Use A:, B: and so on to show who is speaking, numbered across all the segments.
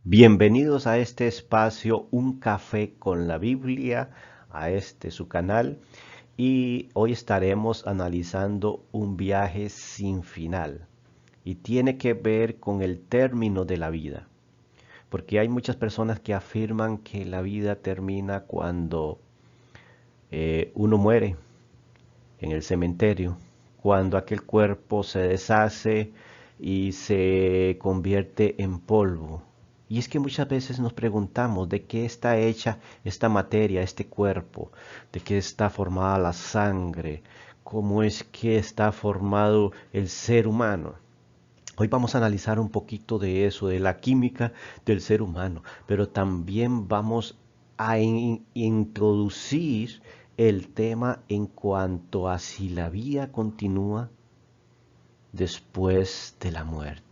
A: Bienvenidos a este espacio Un Café con la Biblia, a este su canal. Y hoy estaremos analizando un viaje sin final. Y tiene que ver con el término de la vida. Porque hay muchas personas que afirman que la vida termina cuando uno muere en el cementerio, cuando aquel cuerpo se deshace y se convierte en polvo. Y es que muchas veces nos preguntamos de qué está hecha esta materia, este cuerpo, de qué está formada la sangre, cómo es que está formado el ser humano. Hoy vamos a analizar un poquito de eso, de la química del ser humano, pero también vamos a introducir el tema en cuanto a si la vida continúa después de la muerte.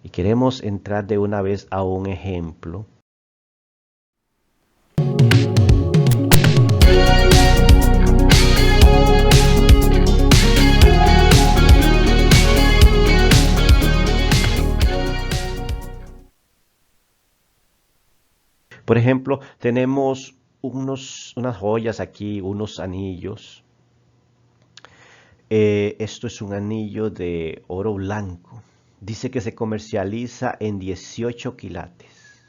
A: Y queremos entrar de una vez a un ejemplo. Por ejemplo, tenemos unas joyas aquí, unos anillos. Esto es un anillo de oro blanco. Dice que se comercializa en 18 quilates.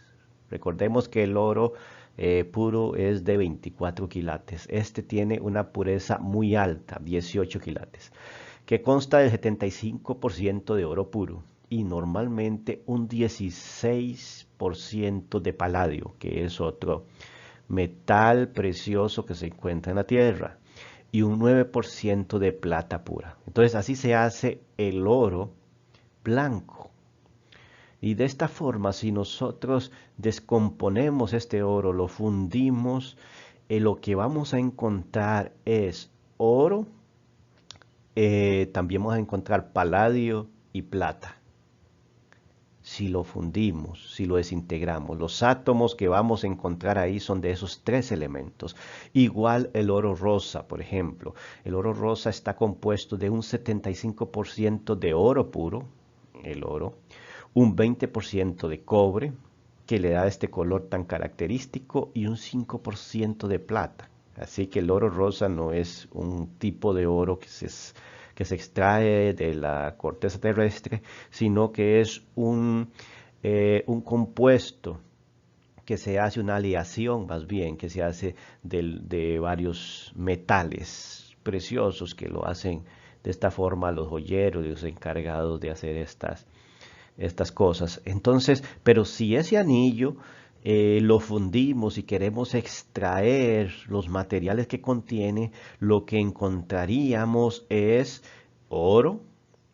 A: Recordemos que el oro puro es de 24 quilates. Este tiene una pureza muy alta, 18 quilates, que consta del 75% de oro puro y normalmente un 16% de paladio, que es otro metal precioso que se encuentra en la tierra, y un 9% de plata pura. Entonces así se hace el oro blanco. Y de esta forma, si nosotros descomponemos este oro, lo fundimos, lo que vamos a encontrar es oro, también vamos a encontrar paladio y plata. Si lo fundimos, si lo desintegramos, los átomos que vamos a encontrar ahí son de esos tres elementos. Igual el oro rosa, por ejemplo. El oro rosa está compuesto de un 75% de oro puro, el oro, un 20% de cobre, que le da este color tan característico, y un 5% de plata. Así que el oro rosa no es un tipo de oro que se extrae de la corteza terrestre, sino que es un compuesto que se hace una aleación, más bien, que se hace de varios metales preciosos que lo hacen de esta forma los joyeros, los encargados de hacer estas cosas. Entonces, pero si ese anillo lo fundimos y queremos extraer los materiales que contiene, lo que encontraríamos es oro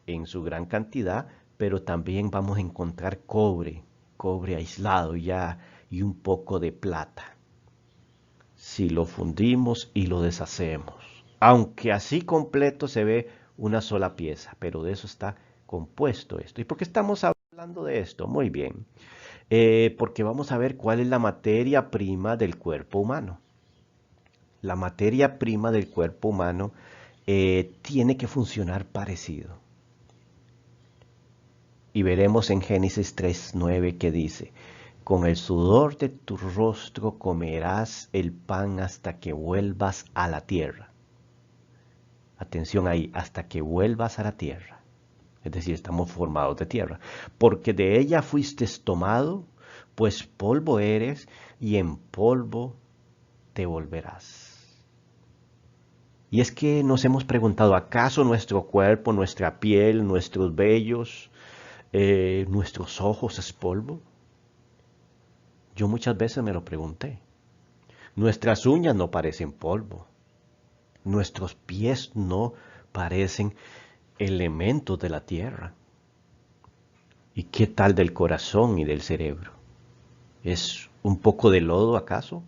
A: en su gran cantidad, pero también vamos a encontrar cobre, cobre aislado ya, y un poco de plata, si lo fundimos y lo deshacemos. Aunque así completo se ve una sola pieza, pero de eso está compuesto esto. ¿Y por qué estamos hablando de esto? Muy bien, porque vamos a ver cuál es la materia prima del cuerpo humano. La materia prima del cuerpo humano tiene que funcionar parecido. Y veremos en Génesis 3:9 que dice, con el sudor de tu rostro comerás el pan hasta que vuelvas a la tierra. Atención ahí, hasta que vuelvas a la tierra. Es decir, estamos formados de tierra. Porque de ella fuiste tomado, pues polvo eres y en polvo te volverás. Y es que nos hemos preguntado, ¿acaso nuestro cuerpo, nuestra piel, nuestros vellos, nuestros ojos es polvo? Yo muchas veces me lo pregunté. Nuestras uñas no parecen polvo. Nuestros pies no parecen elementos de la tierra. ¿Y qué tal del corazón y del cerebro? ¿Es un poco de lodo acaso?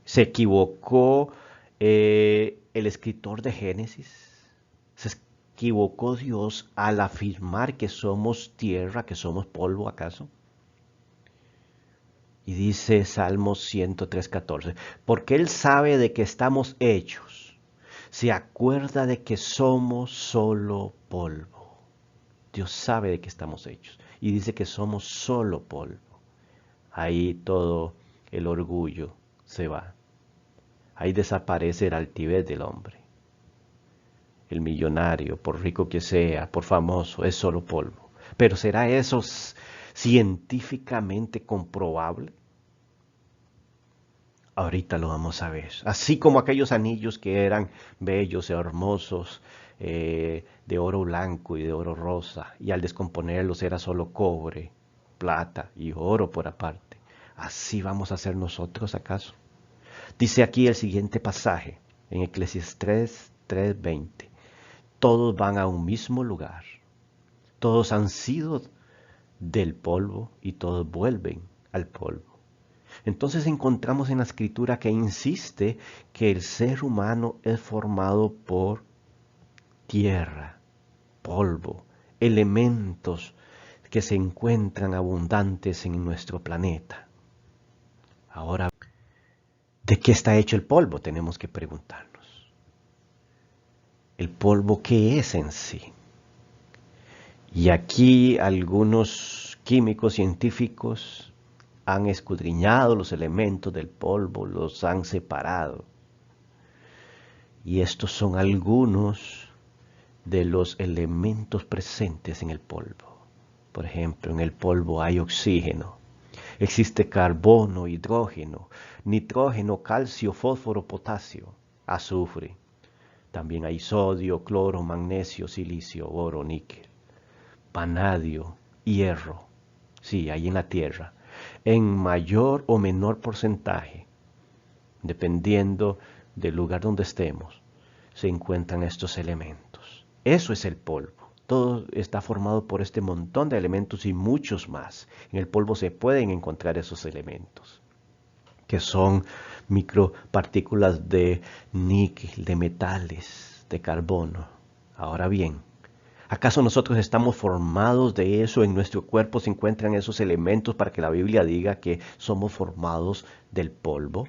A: ¿Se equivocó el escritor de Génesis? ¿Se equivocó Dios al afirmar que somos tierra, que somos polvo acaso? Y dice Salmos 103:14, porque Él sabe de que estamos hechos, se acuerda de que somos solo polvo. Dios sabe de qué estamos hechos y dice que somos solo polvo. Ahí todo el orgullo se va. Ahí desaparece el altivez del hombre. El millonario, por rico que sea, por famoso, es solo polvo. Pero ¿será eso científicamente comprobable? Ahorita lo vamos a ver. Así como aquellos anillos que eran bellos, hermosos, de oro blanco y de oro rosa, y al descomponerlos era solo cobre, plata y oro por aparte. ¿Así vamos a ser nosotros acaso? Dice aquí el siguiente pasaje, en Eclesiastés 3:20. Todos van a un mismo lugar. Todos han sido del polvo y todos vuelven al polvo. Entonces encontramos en la escritura que insiste que el ser humano es formado por tierra, polvo, elementos que se encuentran abundantes en nuestro planeta. Ahora, ¿de qué está hecho el polvo? Tenemos que preguntarnos. ¿El polvo qué es en sí? Y aquí algunos químicos científicos han escudriñado los elementos del polvo, los han separado. Y estos son algunos de los elementos presentes en el polvo. Por ejemplo, en el polvo hay oxígeno, existe carbono, hidrógeno, nitrógeno, calcio, fósforo, potasio, azufre. También hay sodio, cloro, magnesio, silicio, oro, níquel, vanadio, hierro. Sí, hay en la Tierra, en mayor o menor porcentaje, dependiendo del lugar donde estemos, se encuentran estos elementos. Eso es el polvo. Todo está formado por este montón de elementos y muchos más. En el polvo se pueden encontrar esos elementos, que son micropartículas de níquel, de metales, de carbono. Ahora bien, ¿acaso nosotros estamos formados de eso? ¿En nuestro cuerpo se encuentran esos elementos para que la Biblia diga que somos formados del polvo?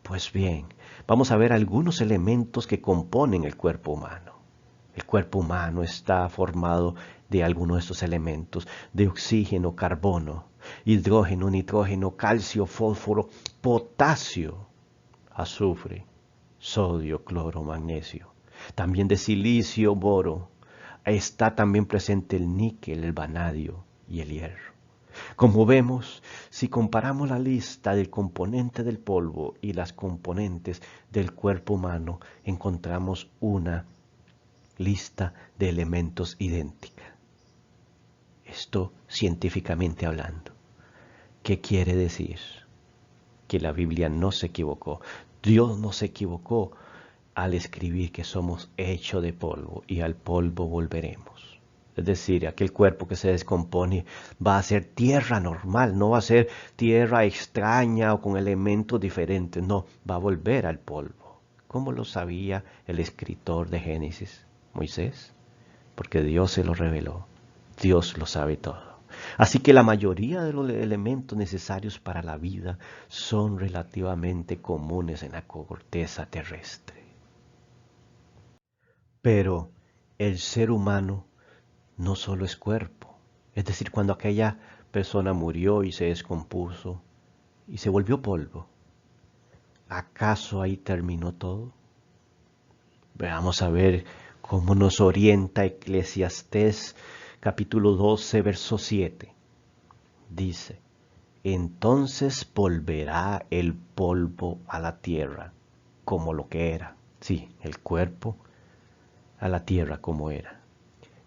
A: Pues bien, vamos a ver algunos elementos que componen el cuerpo humano. El cuerpo humano está formado de algunos de estos elementos, de oxígeno, carbono, hidrógeno, nitrógeno, calcio, fósforo, potasio, azufre, sodio, cloro, magnesio. También de silicio, boro. Está también presente el níquel, el vanadio y el hierro. Como vemos, si comparamos la lista del componente del polvo y las componentes del cuerpo humano, encontramos una lista de elementos idéntica. Esto científicamente hablando. ¿Qué quiere decir? Que la Biblia no se equivocó. Dios no se equivocó al escribir que somos hechos de polvo y al polvo volveremos. Es decir, aquel cuerpo que se descompone va a ser tierra normal, no va a ser tierra extraña o con elementos diferentes, no, va a volver al polvo. ¿Cómo lo sabía el escritor de Génesis, Moisés? Porque Dios se lo reveló, Dios lo sabe todo. Así que la mayoría de los elementos necesarios para la vida son relativamente comunes en la corteza terrestre. Pero el ser humano no solo es cuerpo. Es decir, cuando aquella persona murió y se descompuso y se volvió polvo, ¿acaso ahí terminó todo? Vamos a ver cómo nos orienta Eclesiastés capítulo 12, verso 7. Dice, entonces volverá el polvo a la tierra como lo que era. Sí, el cuerpo a la tierra como era.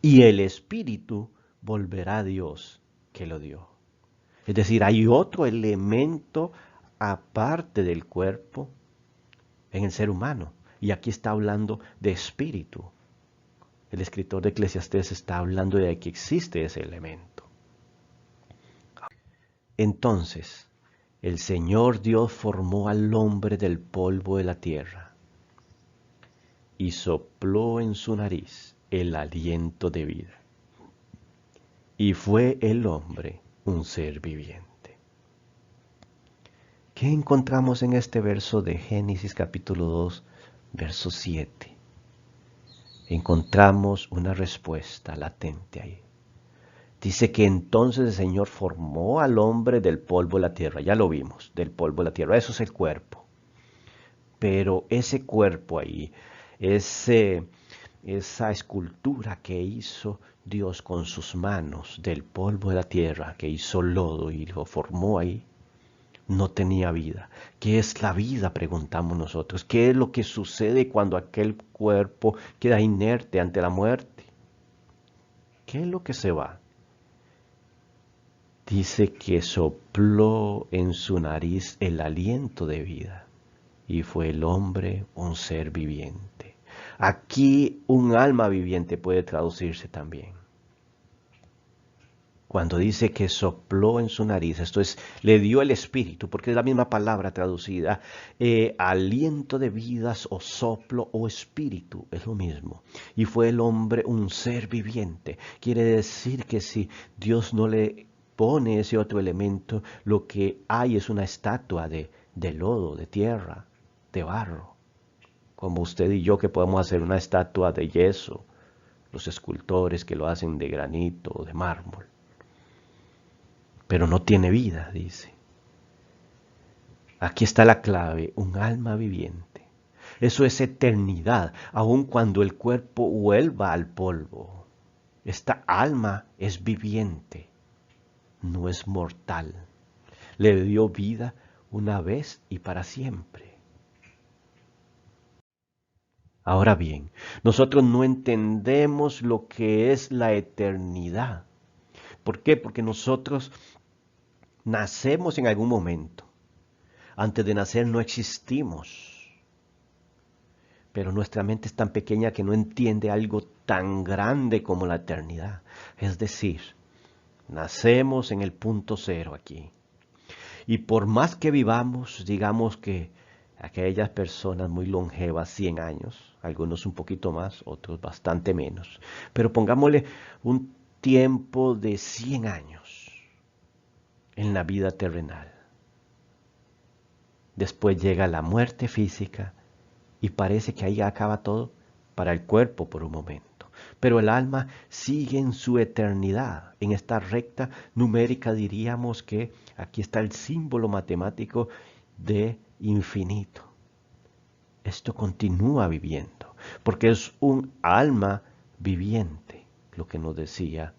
A: Y el espíritu volverá a Dios que lo dio. Es decir, hay otro elemento aparte del cuerpo en el ser humano. Y aquí está hablando de espíritu. El escritor de Eclesiastés está hablando de que existe ese elemento. Entonces, el Señor Dios formó al hombre del polvo de la tierra y sopló en su nariz el aliento de vida. Y fue el hombre un ser viviente. ¿Qué encontramos en este verso de Génesis capítulo 2, verso 7? encontramos una respuesta latente ahí. Dice que entonces el Señor formó al hombre del polvo de la tierra. Ya lo vimos, del polvo de la tierra. Eso es el cuerpo. Pero ese cuerpo ahí, esa escultura que hizo Dios con sus manos del polvo de la tierra, que hizo lodo y lo formó ahí, no tenía vida. ¿Qué es la vida? Preguntamos nosotros. ¿Qué es lo que sucede cuando aquel cuerpo queda inerte ante la muerte? ¿Qué es lo que se va? Dice que sopló en su nariz el aliento de vida y fue el hombre un ser viviente. Aquí un alma viviente puede traducirse también. Cuando dice que sopló en su nariz, esto es, le dio el espíritu, porque es la misma palabra traducida, aliento de vidas o soplo o espíritu, es lo mismo. Y fue el hombre un ser viviente. Quiere decir que si Dios no le pone ese otro elemento, lo que hay es una estatua de lodo, de tierra, de barro. Como usted y yo que podemos hacer una estatua de yeso, los escultores que lo hacen de granito o de mármol. Pero no tiene vida, dice. Aquí está la clave, un alma viviente. Eso es eternidad, aun cuando el cuerpo vuelva al polvo. Esta alma es viviente, no es mortal. Le dio vida una vez y para siempre. Ahora bien, nosotros no entendemos lo que es la eternidad. ¿Por qué? Porque nosotros nacemos en algún momento. Antes de nacer no existimos. Pero nuestra mente es tan pequeña que no entiende algo tan grande como la eternidad. Es decir, nacemos en el punto cero aquí. Y por más que vivamos, digamos que aquellas personas muy longevas, 100 años, algunos un poquito más, otros bastante menos, pero pongámosle un tiempo de 100 años en la vida terrenal. Después llega la muerte física y parece que ahí acaba todo para el cuerpo por un momento. Pero el alma sigue en su eternidad. En esta recta numérica diríamos que aquí está el símbolo matemático de infinito. Esto continúa viviendo, porque es un alma viviente, lo que nos decía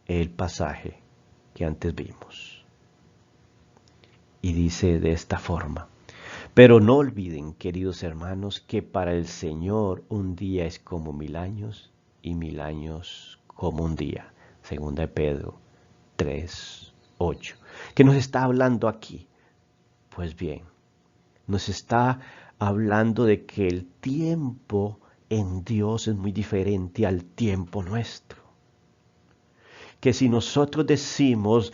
A: el pasaje que antes vimos. Y dice de esta forma: pero no olviden, queridos hermanos, que para el Señor un día es como 1000 años y 1000 años como un día. Segunda de Pedro 3:8. ¿Qué nos está hablando aquí? Pues bien, nos está hablando de que el tiempo en Dios es muy diferente al tiempo nuestro. Que si nosotros decimos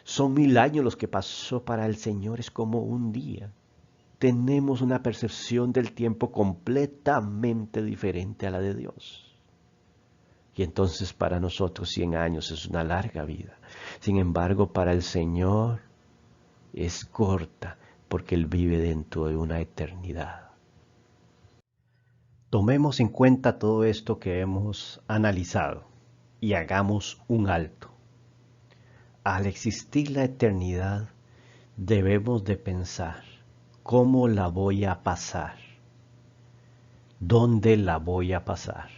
A: son 1000 años los que pasó para el Señor, es como un día. Tenemos una percepción del tiempo completamente diferente a la de Dios. Y entonces para nosotros 100 años es una larga vida. Sin embargo, para el Señor es corta, porque Él vive dentro de una eternidad. Tomemos en cuenta todo esto que hemos analizado y hagamos un alto. Al existir la eternidad, debemos de pensar: ¿cómo la voy a pasar? ¿Dónde la voy a pasar?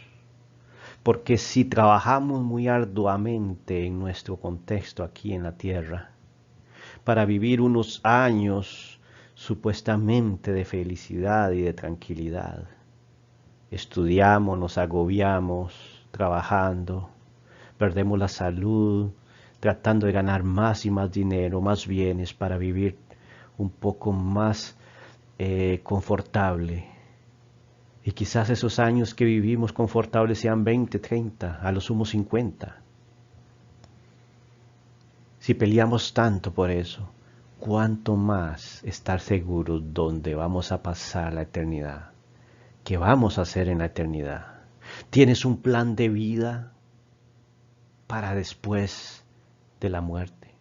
A: Porque si trabajamos muy arduamente en nuestro contexto aquí en la tierra, para vivir unos años supuestamente de felicidad y de tranquilidad, estudiamos, nos agobiamos, trabajando, perdemos la salud, tratando de ganar más y más dinero, más bienes para vivir un poco más confortable. Y quizás esos años que vivimos confortables sean 20, 30, a lo sumo 50. Si peleamos tanto por eso, ¿cuánto más estar seguros dónde vamos a pasar la eternidad? ¿Qué vamos a hacer en la eternidad? ¿Tienes un plan de vida para después de la muerte?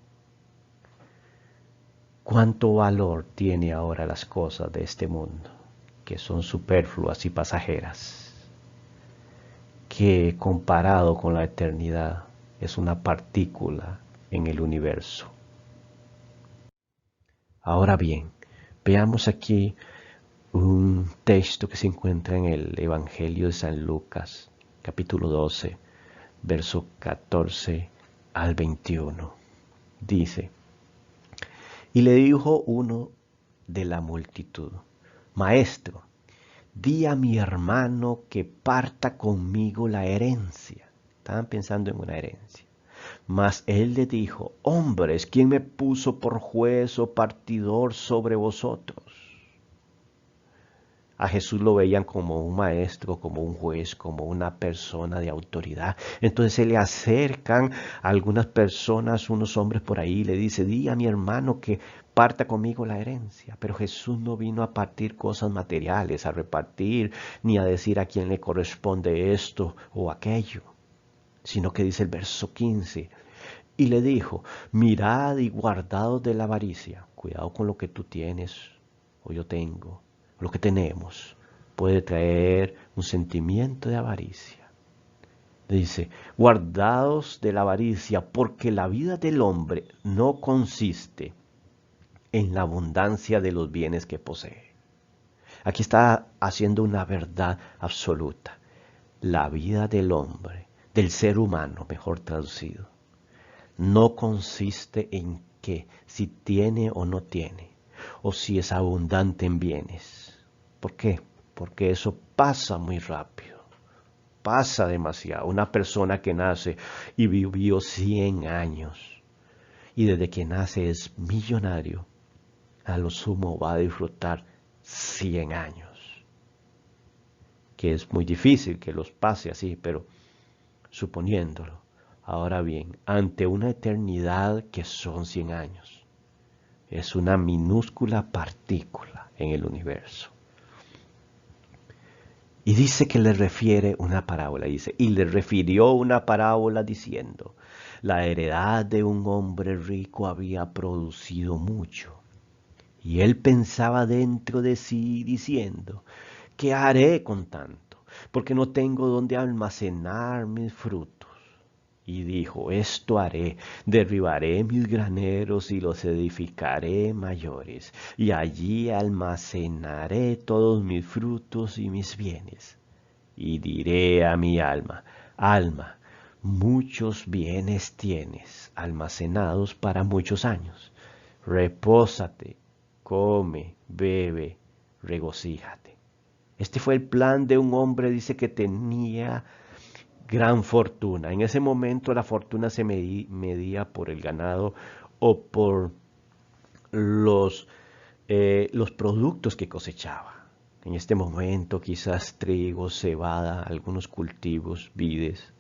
A: ¿Cuánto valor tiene ahora las cosas de este mundo? que son superfluas y pasajeras, que comparado con la eternidad es una partícula en el universo. Ahora bien, veamos aquí un texto que se encuentra en el Evangelio de San Lucas, capítulo 12, verso 14 al 21. Dice: y le dijo uno de la multitud: Maestro, di a mi hermano que parta conmigo la herencia. Estaban pensando en una herencia. Mas él le dijo: Hombres, ¿quién me puso por juez o partidor sobre vosotros? A Jesús lo veían como un maestro, como un juez, como una persona de autoridad. Entonces se le acercan a algunas personas, unos hombres por ahí, y le dice: di a mi hermano que parta conmigo la herencia. Pero Jesús no vino a partir cosas materiales, a repartir, ni a decir a quién le corresponde esto o aquello, sino que dice el verso 15, y le dijo: mirad y guardaos de la avaricia. Cuidado con lo que tú tienes o yo tengo. Lo que tenemos puede traer un sentimiento de avaricia. Dice: guardaos de la avaricia, porque la vida del hombre no consiste en la abundancia de los bienes que posee. Aquí está haciendo una verdad absoluta. La vida del hombre, del ser humano, mejor traducido, no consiste en que si tiene o no tiene, o si es abundante en bienes. ¿Por qué? Porque eso pasa muy rápido, pasa demasiado. Una persona que nace y vivió 100 años y desde que nace es millonario, a lo sumo va a disfrutar 100 años. Que es muy difícil que los pase así, pero suponiéndolo. Ahora bien, ante una eternidad que son 100 años, es una minúscula partícula en el universo. Y dice que le refiere una parábola, dice: y le refirió una parábola diciendo: la heredad de un hombre rico había producido mucho. Y él pensaba dentro de sí diciendo: ¿qué haré con tanto? Porque no tengo donde almacenar mis frutos. Y dijo: esto haré: derribaré mis graneros y los edificaré mayores, y allí almacenaré todos mis frutos y mis bienes. Y diré a mi alma: alma, muchos bienes tienes almacenados para muchos años. Repósate, come, bebe, regocíjate. Este fue el plan de un hombre, dice, que tenía gran fortuna. En ese momento la fortuna se medía por el ganado o por los, los productos que cosechaba. En este momento quizás trigo, cebada, algunos cultivos, vides,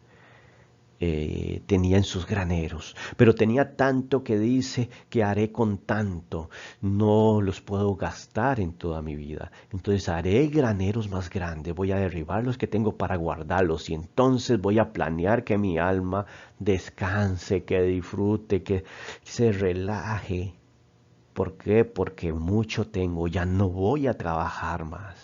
A: tenía en sus graneros, pero tenía tanto que dice: que haré con tanto, no los puedo gastar en toda mi vida. Entonces haré graneros más grandes, voy a derribar los que tengo para guardarlos, y entonces voy a planear que mi alma descanse, que disfrute, que se relaje. ¿Por qué? Porque mucho tengo, ya no voy a trabajar más.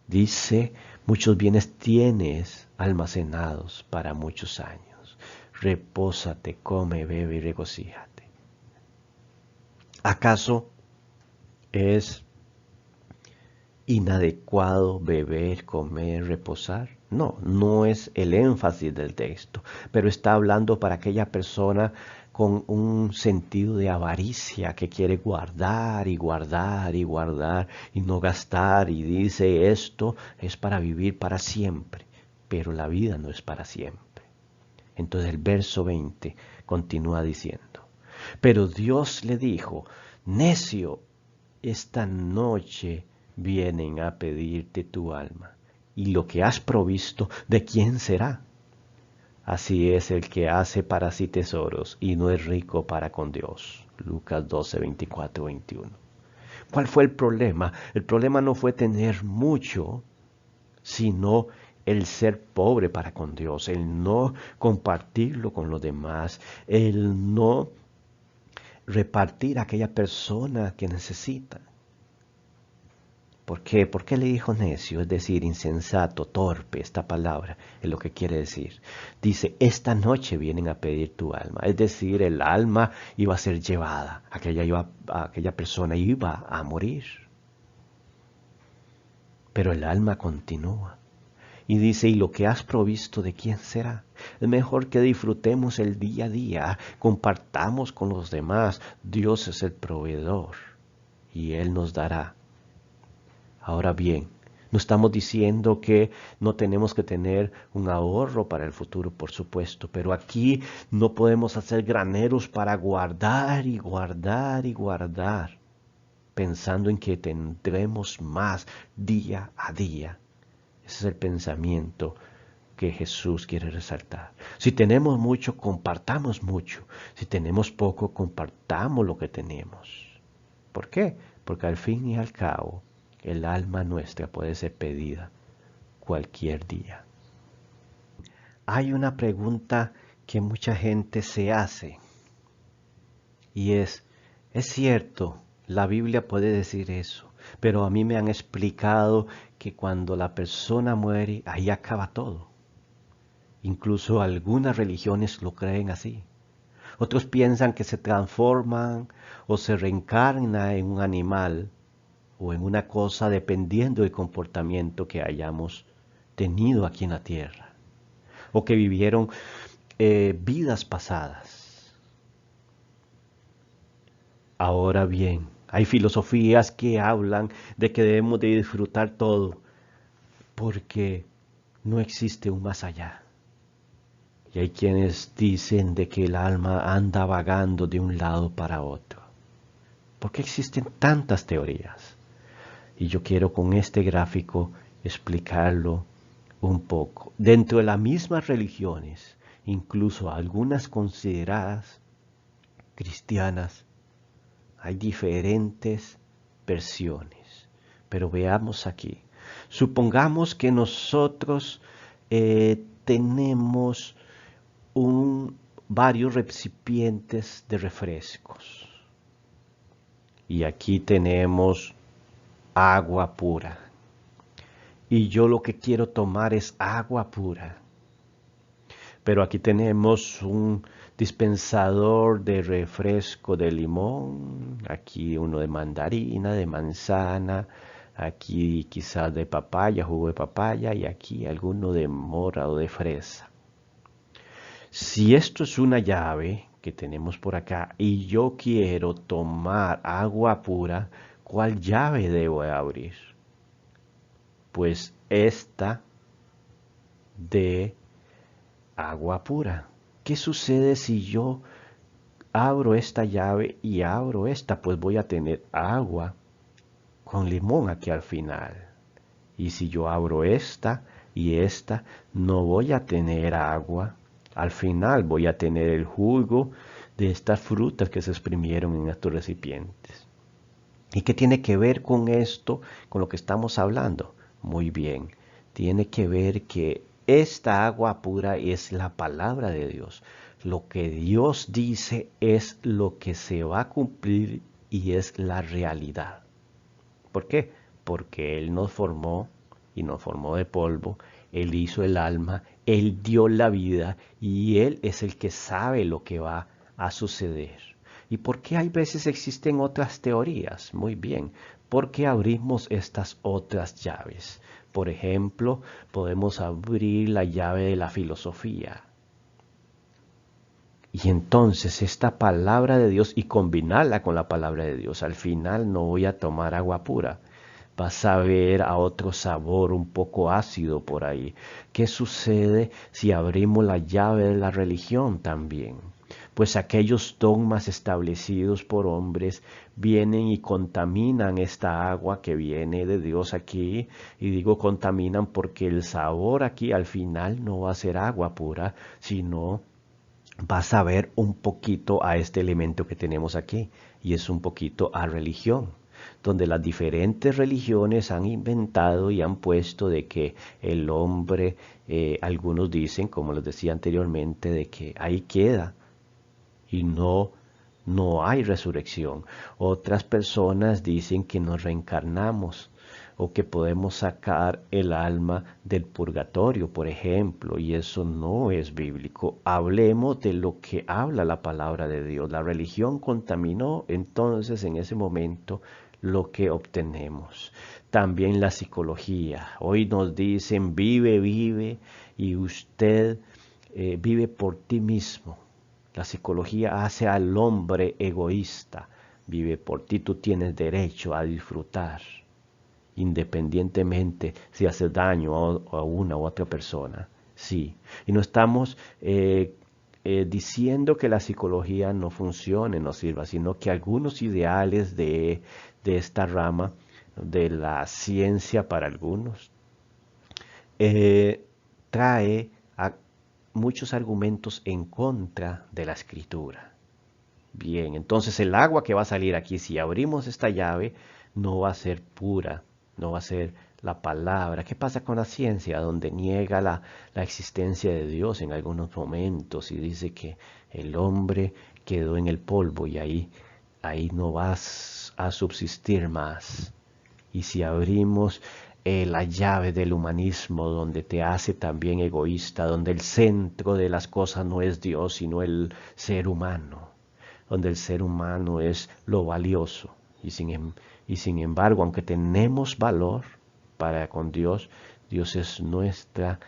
A: Dice: muchos bienes tienes almacenados para muchos años. Repósate, come, bebe y regocíjate. ¿Acaso es inadecuado beber, comer, reposar? No, no es el énfasis del texto, pero está hablando para aquella persona con un sentido de avaricia que quiere guardar y guardar y guardar y no gastar, y dice: esto es para vivir para siempre, pero la vida no es para siempre. Entonces el verso 20 continúa diciendo: pero Dios le dijo: necio, esta noche vienen a pedirte tu alma, y lo que has provisto, ¿de quién será? Así es el que hace para sí tesoros y no es rico para con Dios. Lucas 12, 24, 21. ¿Cuál fue el problema? El problema no fue tener mucho, sino el ser pobre para con Dios, el no compartirlo con los demás, el no repartir a aquella persona que necesita. ¿Por qué? ¿Por qué le dijo necio? Es decir, insensato, torpe, esta palabra es lo que quiere decir. Dice, esta noche vienen a pedir tu alma. Es decir, el alma iba a ser llevada, aquella persona iba a morir. Pero el alma continúa. Y dice, ¿y lo que has provisto de quién será? Es mejor que disfrutemos el día a día, compartamos con los demás. Dios es el proveedor y Él nos dará. Ahora bien, no estamos diciendo que no tenemos que tener un ahorro para el futuro, por supuesto, pero aquí no podemos hacer graneros para guardar y guardar y guardar, pensando en que tendremos más día a día. Ese es el pensamiento que Jesús quiere resaltar. Si tenemos mucho, compartamos mucho. Si tenemos poco, compartamos lo que tenemos. ¿Por qué? Porque al fin y al cabo, el alma nuestra puede ser pedida cualquier día. Hay una pregunta que mucha gente se hace y ¿es cierto? La Biblia puede decir eso, pero a mí me han explicado que cuando la persona muere, ahí acaba todo. Incluso algunas religiones lo creen así. Otros piensan que se transforman o se reencarna en un animal o en una cosa dependiendo del comportamiento que hayamos tenido aquí en la tierra o que vivieron vidas pasadas. Ahora bien, hay filosofías que hablan de que debemos de disfrutar todo porque no existe un más allá. Y hay quienes dicen de que el alma anda vagando de un lado para otro. ¿Por qué existen tantas teorías? Y yo quiero con este gráfico explicarlo un poco. Dentro de las mismas religiones, incluso algunas consideradas cristianas, hay diferentes versiones. Pero veamos aquí. Supongamos que nosotros tenemos varios recipientes de refrescos. Y aquí tenemos agua pura. Y yo lo que quiero tomar es agua pura. Pero aquí tenemos un dispensador de refresco de limón, aquí uno de mandarina, de manzana, aquí quizás de papaya, jugo de papaya, y aquí alguno de mora o de fresa. Si esto es una llave que tenemos por acá y yo quiero tomar agua pura, ¿cuál llave debo abrir? Pues esta de agua pura. ¿Qué sucede si yo abro esta llave y abro esta? Pues voy a tener agua con limón aquí al final. Y si yo abro esta y esta, no voy a tener agua. Al final voy a tener el jugo de estas frutas que se exprimieron en estos recipientes. ¿Y qué tiene que ver con esto, con lo que estamos hablando? Muy bien, tiene que ver que esta agua pura es la palabra de Dios. Lo que Dios dice es lo que se va a cumplir y es la realidad. ¿Por qué? Porque Él nos formó y nos formó de polvo. Él hizo el alma, Él dio la vida y Él es el que sabe lo que va a suceder. ¿Y por qué hay veces existen otras teorías? Muy bien, porque abrimos estas otras llaves. Por ejemplo, podemos abrir la llave de la filosofía. Y entonces esta palabra de Dios y combinarla con la palabra de Dios. Al final no voy a tomar agua pura. Vas a ver a otro sabor un poco ácido por ahí. ¿Qué sucede si abrimos la llave de la religión también? Pues aquellos dogmas establecidos por hombres vienen y contaminan esta agua que viene de Dios aquí. Y digo contaminan porque el sabor aquí al final no va a ser agua pura, sino vas a ver un poquito a este elemento que tenemos aquí. Y es un poquito a religión, donde las diferentes religiones han inventado y han puesto de que el hombre, algunos dicen, como les decía anteriormente, de que ahí queda y no hay resurrección. Otras personas dicen que nos reencarnamos. o que podemos sacar el alma del purgatorio, por ejemplo, y eso no es bíblico. Hablemos de lo que habla la palabra de Dios. La religión contaminó entonces en ese momento lo que obtenemos. También la psicología. Hoy nos dicen vive, vive y usted vive por ti mismo. La psicología hace al hombre egoísta. Vive por ti, tú tienes derecho a disfrutar, independientemente si hace daño a una u otra persona. Sí, y no estamos diciendo que la psicología no funcione, no sirva, sino que algunos ideales de esta rama, de la ciencia para algunos, trae muchos argumentos en contra de la escritura. Bien, entonces el agua que va a salir aquí, si abrimos esta llave, no va a ser pura, no va a ser la palabra. ¿Qué pasa con la ciencia? Donde niega la existencia de Dios en algunos momentos y dice que el hombre quedó en el polvo y ahí no vas a subsistir más. Y si abrimos la llave del humanismo, donde te hace también egoísta, donde el centro de las cosas no es Dios, sino el ser humano, donde el ser humano es lo valioso. Y sin embargo, aunque tenemos valor para con Dios, Dios es nuestra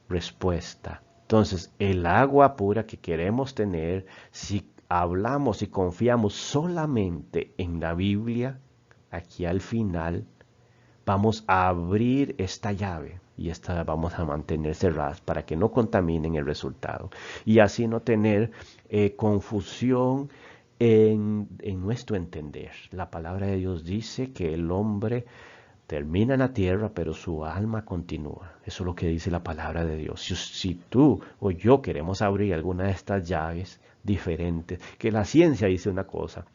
A: respuesta. Entonces, el agua pura que queremos tener, si hablamos y confiamos solamente en la Biblia, aquí al final vamos a abrir esta llave y esta la vamos a mantener cerrada para que no contaminen el resultado y así no tener confusión en nuestro entender. La palabra de Dios dice que el hombre termina en la tierra, pero su alma continúa. Eso es lo que dice la palabra de Dios. Si tú o yo queremos abrir alguna de estas llaves diferentes, que la ciencia dice una cosa,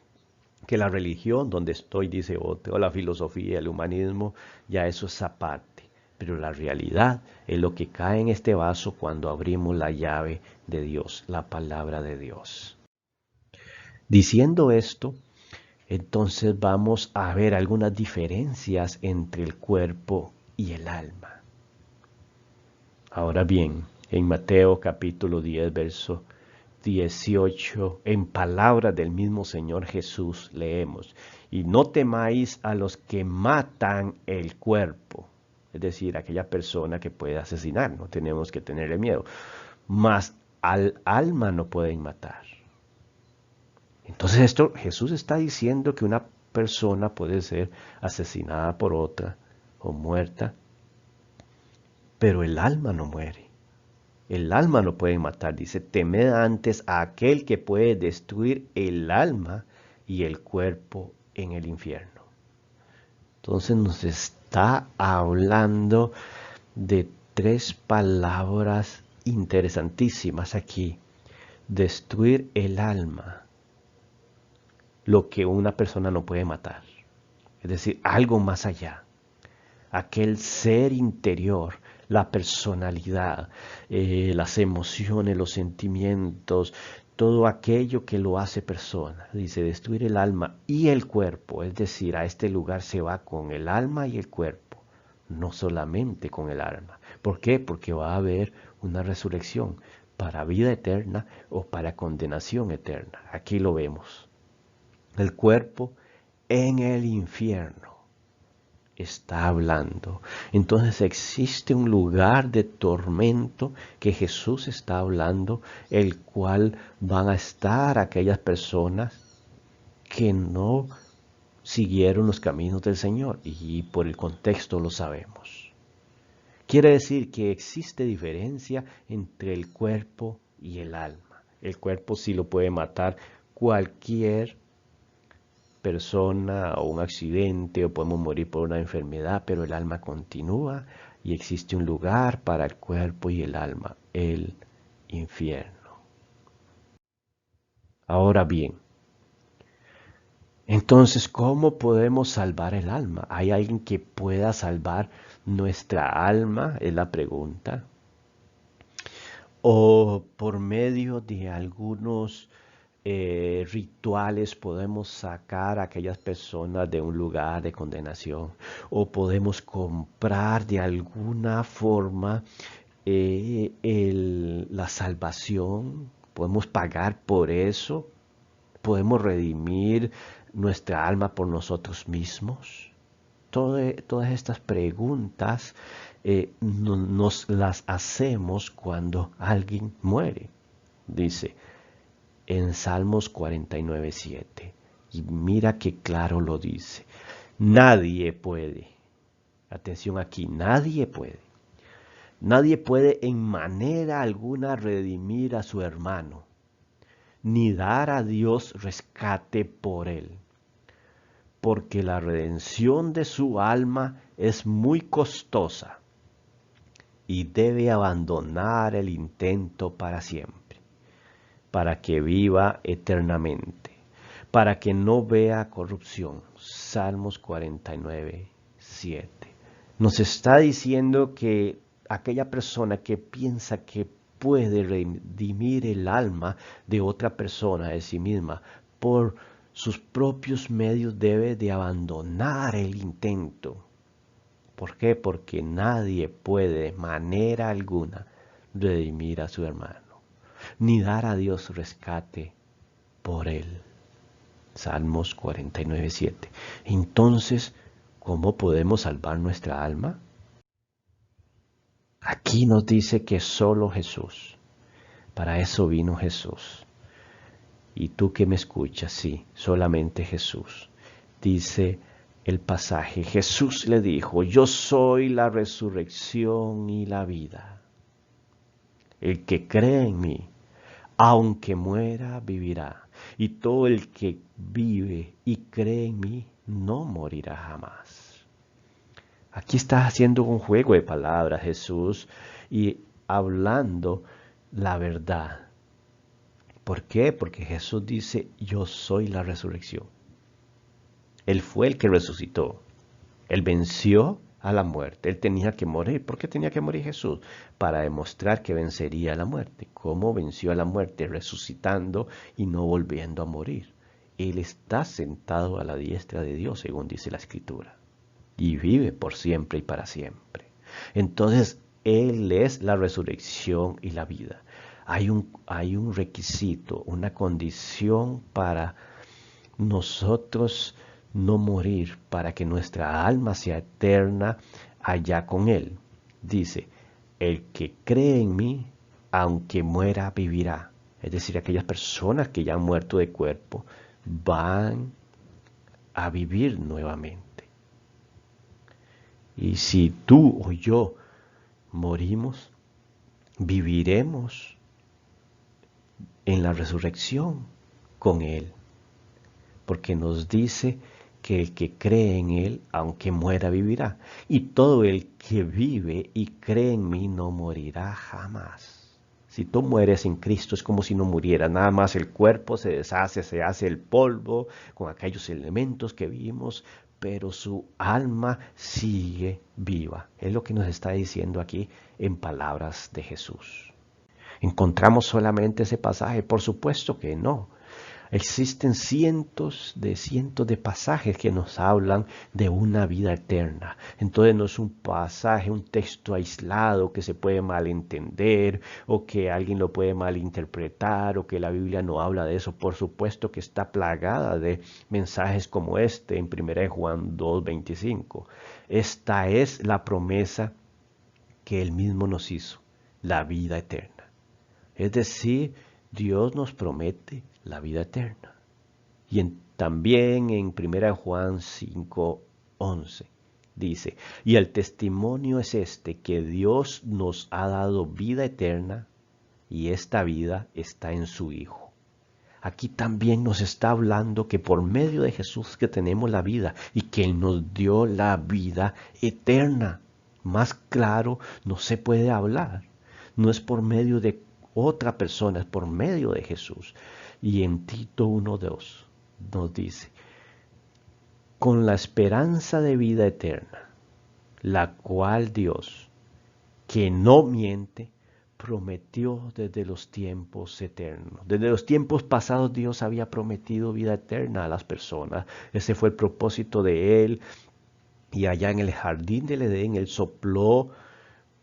A: que la religión donde estoy dice otra, o la filosofía, el humanismo, ya eso es aparte. Pero la realidad es lo que cae en este vaso cuando abrimos la llave de Dios, la palabra de Dios. Diciendo esto, entonces vamos a ver algunas diferencias entre el cuerpo y el alma. Ahora bien, en Mateo capítulo 10, verso 18, en palabras del mismo Señor Jesús leemos, y no temáis a los que matan el cuerpo, es decir, aquella persona que puede asesinar, no tenemos que tenerle miedo, mas al alma no pueden matar. Entonces esto Jesús está diciendo que una persona puede ser asesinada por otra o muerta, pero el alma no muere. El alma no puede matar, dice, temed antes a aquel que puede destruir el alma y el cuerpo en el infierno. Entonces nos está hablando de tres palabras interesantísimas aquí. Destruir el alma, lo que una persona no puede matar. Es decir, algo más allá. Aquel ser interior, la personalidad, las emociones, los sentimientos, todo aquello que lo hace persona. Dice, destruir el alma y el cuerpo. Es decir, a este lugar se va con el alma y el cuerpo, no solamente con el alma. ¿Por qué? Porque va a haber una resurrección para vida eterna o para condenación eterna. Aquí lo vemos. El cuerpo en el infierno está hablando. Entonces existe un lugar de tormento que Jesús está hablando, el cual van a estar aquellas personas que no siguieron los caminos del Señor, y por el contexto lo sabemos. Quiere decir que existe diferencia entre el cuerpo y el alma. El cuerpo sí lo puede matar cualquier persona o un accidente o podemos morir por una enfermedad, pero el alma continúa y existe un lugar para el cuerpo y el alma, el infierno. Ahora bien, entonces, ¿cómo podemos salvar el alma? ¿Hay alguien que pueda salvar nuestra alma? Es la pregunta. O por medio de algunos rituales podemos sacar a aquellas personas de un lugar de condenación, o podemos comprar de alguna forma la salvación, podemos pagar por eso, podemos redimir nuestra alma por nosotros mismos. Todas estas preguntas nos las hacemos cuando alguien muere. Dice en Salmos 49:7. Y mira qué claro lo dice. Nadie puede, atención aquí, nadie puede en manera alguna redimir a su hermano, ni dar a Dios rescate por él, porque la redención de su alma es muy costosa y debe abandonar el intento para siempre, para que viva eternamente, para que no vea corrupción. Salmos 49:7. Nos está diciendo que aquella persona que piensa que puede redimir el alma de otra persona, de sí misma, por sus propios medios, debe de abandonar el intento. ¿Por qué? Porque nadie puede de manera alguna redimir a su hermano, ni dar a Dios rescate por él. Salmos 49:7. Entonces, ¿cómo podemos salvar nuestra alma? Aquí nos dice que solo Jesús. Para eso vino Jesús. Y tú que me escuchas, sí, solamente Jesús. Dice el pasaje, Jesús le dijo, yo soy la resurrección y la vida. El que cree en mí, aunque muera, vivirá. Y todo el que vive y cree en mí, no morirá jamás. Aquí está haciendo un juego de palabras Jesús y hablando la verdad. ¿Por qué? Porque Jesús dice, yo soy la resurrección. Él fue el que resucitó. Él venció a la muerte. Él tenía que morir. ¿Por qué tenía que morir Jesús? Para demostrar que vencería a la muerte. ¿Cómo venció a la muerte? Resucitando y no volviendo a morir. Él está sentado a la diestra de Dios, según dice la Escritura. Y vive por siempre y para siempre. Entonces, Él es la resurrección y la vida. Hay un requisito, una condición para nosotros no morir, para que nuestra alma sea eterna allá con Él. Dice, el que cree en mí, aunque muera, vivirá. Es decir, aquellas personas que ya han muerto de cuerpo van a vivir nuevamente. Y si tú o yo morimos, viviremos en la resurrección con Él. Porque nos dice que el que cree en Él, aunque muera, vivirá. Y todo el que vive y cree en mí no morirá jamás. Si tú mueres en Cristo es como si no murieras. Nada más el cuerpo se deshace, se hace el polvo con aquellos elementos que vimos, pero su alma sigue viva. Es lo que nos está diciendo aquí en palabras de Jesús. ¿Encontramos solamente ese pasaje? Por supuesto que no. Existen cientos de pasajes que nos hablan de una vida eterna. Entonces no es un pasaje, un texto aislado que se puede malentender o que alguien lo puede malinterpretar o que la Biblia no habla de eso. Por supuesto que está plagada de mensajes como este en 1 Juan 2:25. Esta es la promesa que Él mismo nos hizo, la vida eterna. Es decir, Dios nos promete la vida eterna. Y también en 1 Juan 5:11 dice, y el testimonio es este, que Dios nos ha dado vida eterna y esta vida está en su Hijo. Aquí también nos está hablando que por medio de Jesús que tenemos la vida y que Él nos dio la vida eterna. Más claro no se puede hablar. No es por medio de otra persona, es por medio de Jesús. Y en Tito 1:2 nos dice, con la esperanza de vida eterna, la cual Dios, que no miente, prometió desde los tiempos eternos. Desde los tiempos pasados Dios había prometido vida eterna a las personas. Ese fue el propósito de Él. Y allá en el jardín del Edén, Él sopló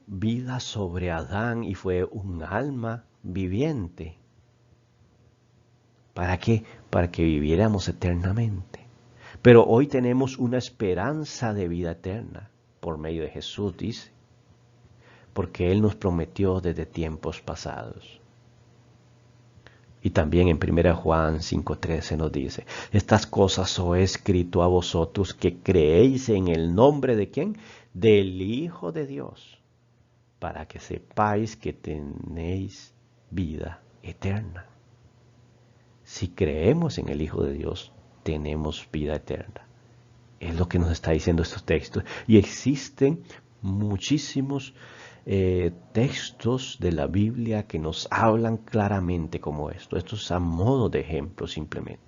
A: vida sobre Adán y fue un alma viviente. ¿Para qué? Para que viviéramos eternamente. Pero hoy tenemos una esperanza de vida eterna por medio de Jesús, dice, porque Él nos prometió desde tiempos pasados. Y también en 1 Juan 5:13 nos dice, estas cosas os he escrito a vosotros que creéis en el nombre de ¿quién? Del Hijo de Dios, para que sepáis que tenéis vida eterna. Si creemos en el Hijo de Dios, tenemos vida eterna. Es lo que nos está diciendo estos textos. Y existen muchísimos textos de la Biblia que nos hablan claramente como esto. Esto es a modo de ejemplo simplemente.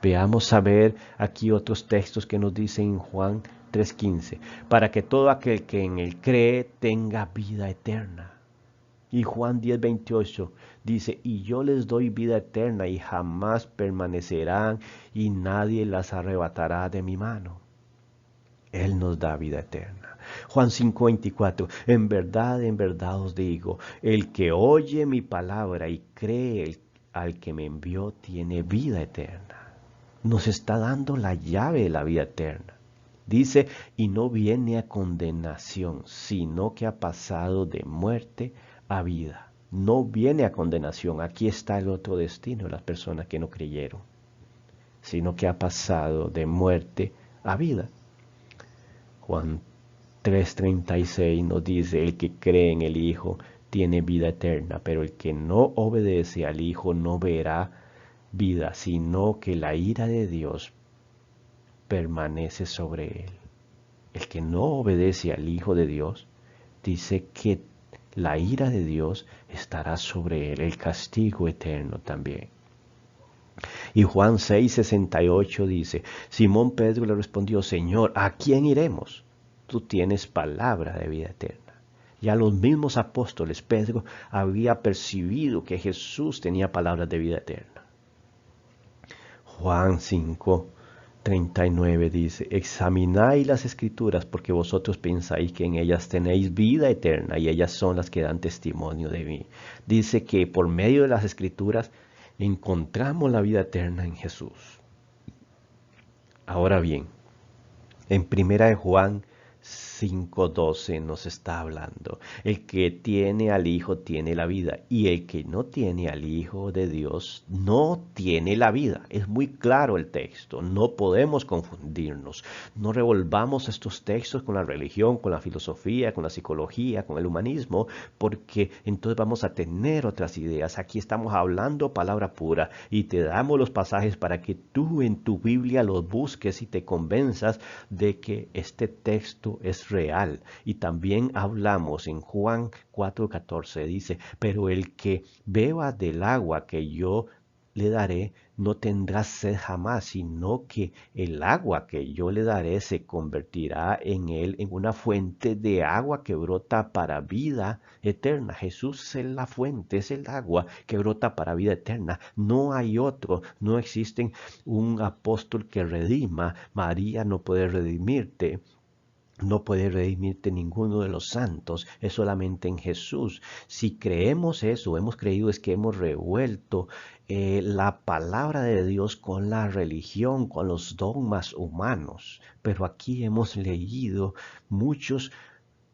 A: Veamos a ver aquí otros textos que nos dicen en Juan 3:15. Para que todo aquel que en él cree tenga vida eterna. Y Juan 10:28 dice, y yo les doy vida eterna y jamás permanecerán y nadie las arrebatará de mi mano. Él nos da vida eterna. Juan 5:24, en verdad os digo, el que oye mi palabra y cree al que me envió tiene vida eterna. Nos está dando la llave de la vida eterna. Dice, y no viene a condenación, sino que ha pasado de muerte a vida. No viene a condenación. Aquí está el otro destino de las personas que no creyeron, sino que ha pasado de muerte a vida. Juan 3:36 nos dice, el que cree en el Hijo tiene vida eterna, pero el que no obedece al Hijo no verá vida, sino que la ira de Dios permanece sobre él. El que no obedece al Hijo de Dios, dice que la ira de Dios estará sobre él, el castigo eterno también. Y Juan 6:68 dice, Simón Pedro le respondió, Señor, ¿a quién iremos? Tú tienes palabra de vida eterna. Ya los mismos apóstoles, Pedro había percibido que Jesús tenía palabras de vida eterna. Juan 5:39 dice, examinad las escrituras porque vosotros pensáis que en ellas tenéis vida eterna y ellas son las que dan testimonio de mí. Dice que por medio de las escrituras encontramos la vida eterna en Jesús. Ahora bien, en 1 Juan 5:12 nos está hablando, el que tiene al Hijo tiene la vida y el que no tiene al Hijo de Dios no tiene la vida. Es muy claro el texto, no podemos confundirnos, no revolvamos estos textos con la religión, con la filosofía, con la psicología, con el humanismo, porque entonces vamos a tener otras ideas. Aquí estamos hablando palabra pura y te damos los pasajes para que tú en tu Biblia los busques y te convenzas de que este texto es real. Y también hablamos en Juan 4:14, dice, pero el que beba del agua que yo le daré no tendrá sed jamás, sino que el agua que yo le daré se convertirá en él en una fuente de agua que brota para vida eterna. Jesús es la fuente, es el agua que brota para vida eterna. No hay otro, no existe un apóstol que redima. María no puede redimirte. No puede redimirte ninguno de los santos, es solamente en Jesús. Si creemos eso, hemos creído es que hemos revuelto la palabra de Dios con la religión, con los dogmas humanos. Pero aquí hemos leído muchos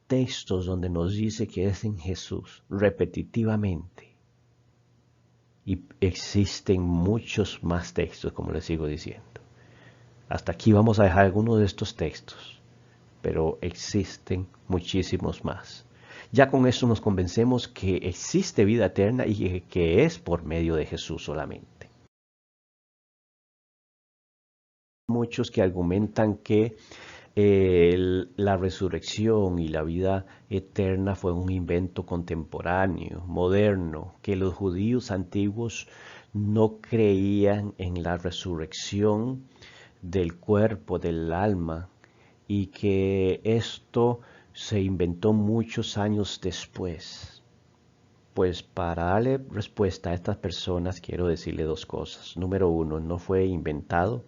A: textos donde nos dice que es en Jesús, repetitivamente. Y existen muchos más textos, como les sigo diciendo. Hasta aquí vamos a dejar algunos de estos textos, pero existen muchísimos más. Ya con eso nos convencemos que existe vida eterna y que es por medio de Jesús solamente. Muchos que argumentan que la resurrección y la vida eterna fue un invento contemporáneo, moderno, que los judíos antiguos no creían en la resurrección del cuerpo, del alma, y que esto se inventó muchos años después. Pues para darle respuesta a estas personas quiero decirle dos cosas. Número uno, no fue inventado.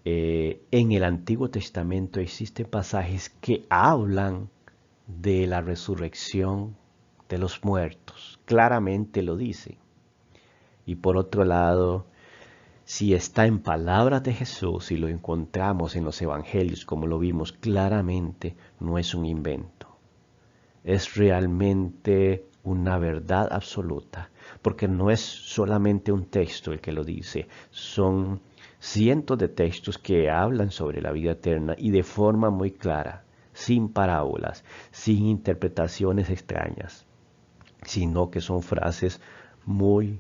A: En el Antiguo Testamento existen pasajes que hablan de la resurrección de los muertos. Claramente lo dice. Y por otro lado, si está en palabras de Jesús y lo encontramos en los evangelios como lo vimos claramente, no es un invento. Es realmente una verdad absoluta, porque no es solamente un texto el que lo dice, son cientos de textos que hablan sobre la vida eterna y de forma muy clara, sin parábolas, sin interpretaciones extrañas, sino que son frases muy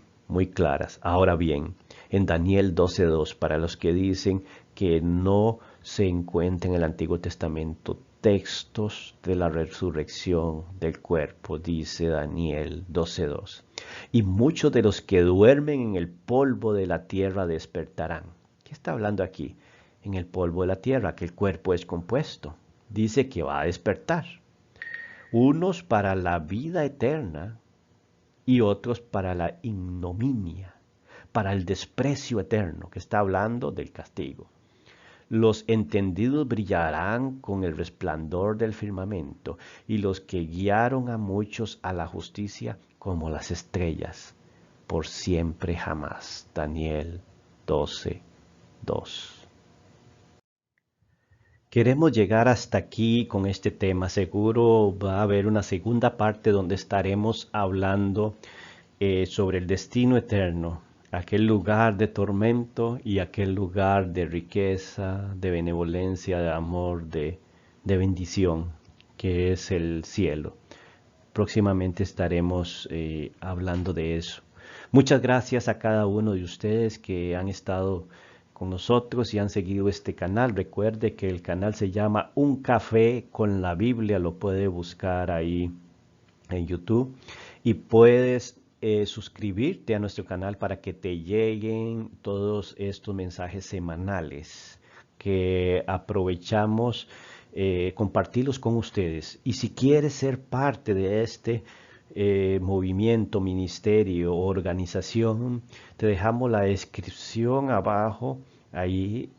A: claras. Ahora bien, en Daniel 12:2, para los que dicen que no se encuentra en el Antiguo Testamento textos de la resurrección del cuerpo, dice Daniel 12:2. Y muchos de los que duermen en el polvo de la tierra despertarán. ¿Qué está hablando aquí? En el polvo de la tierra, que el cuerpo es compuesto. Dice que va a despertar. Unos para la vida eterna y otros para la ignominia, para el desprecio eterno, que está hablando del castigo. Los entendidos brillarán con el resplandor del firmamento, y los que guiaron a muchos a la justicia como las estrellas, por siempre jamás. Daniel 12:2. Queremos llegar hasta aquí con este tema. Seguro va a haber una segunda parte donde estaremos hablando sobre el destino eterno, aquel lugar de tormento y aquel lugar de riqueza, de benevolencia, de amor, de bendición, que es el cielo. Próximamente estaremos hablando de eso. Muchas gracias a cada uno de ustedes que han estado con nosotros y han seguido este canal. Recuerde que el canal se llama Un Café con la Biblia, lo puede buscar ahí en YouTube y puedes suscribirte a nuestro canal para que te lleguen todos estos mensajes semanales que aprovechamos compartirlos con ustedes. Y si quieres ser parte de este movimiento, ministerio, organización, te dejamos la descripción abajo, ahí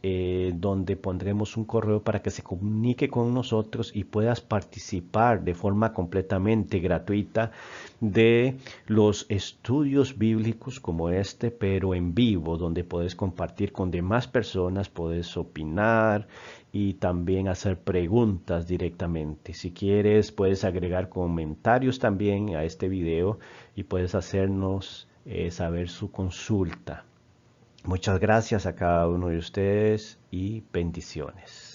A: donde pondremos un correo para que se comunique con nosotros y puedas participar de forma completamente gratuita de los estudios bíblicos como este, pero en vivo, donde puedes compartir con demás personas, puedes opinar y también hacer preguntas directamente. Si quieres, puedes agregar comentarios también a este video y puedes hacernos saber su consulta. Muchas gracias a cada uno de ustedes y bendiciones.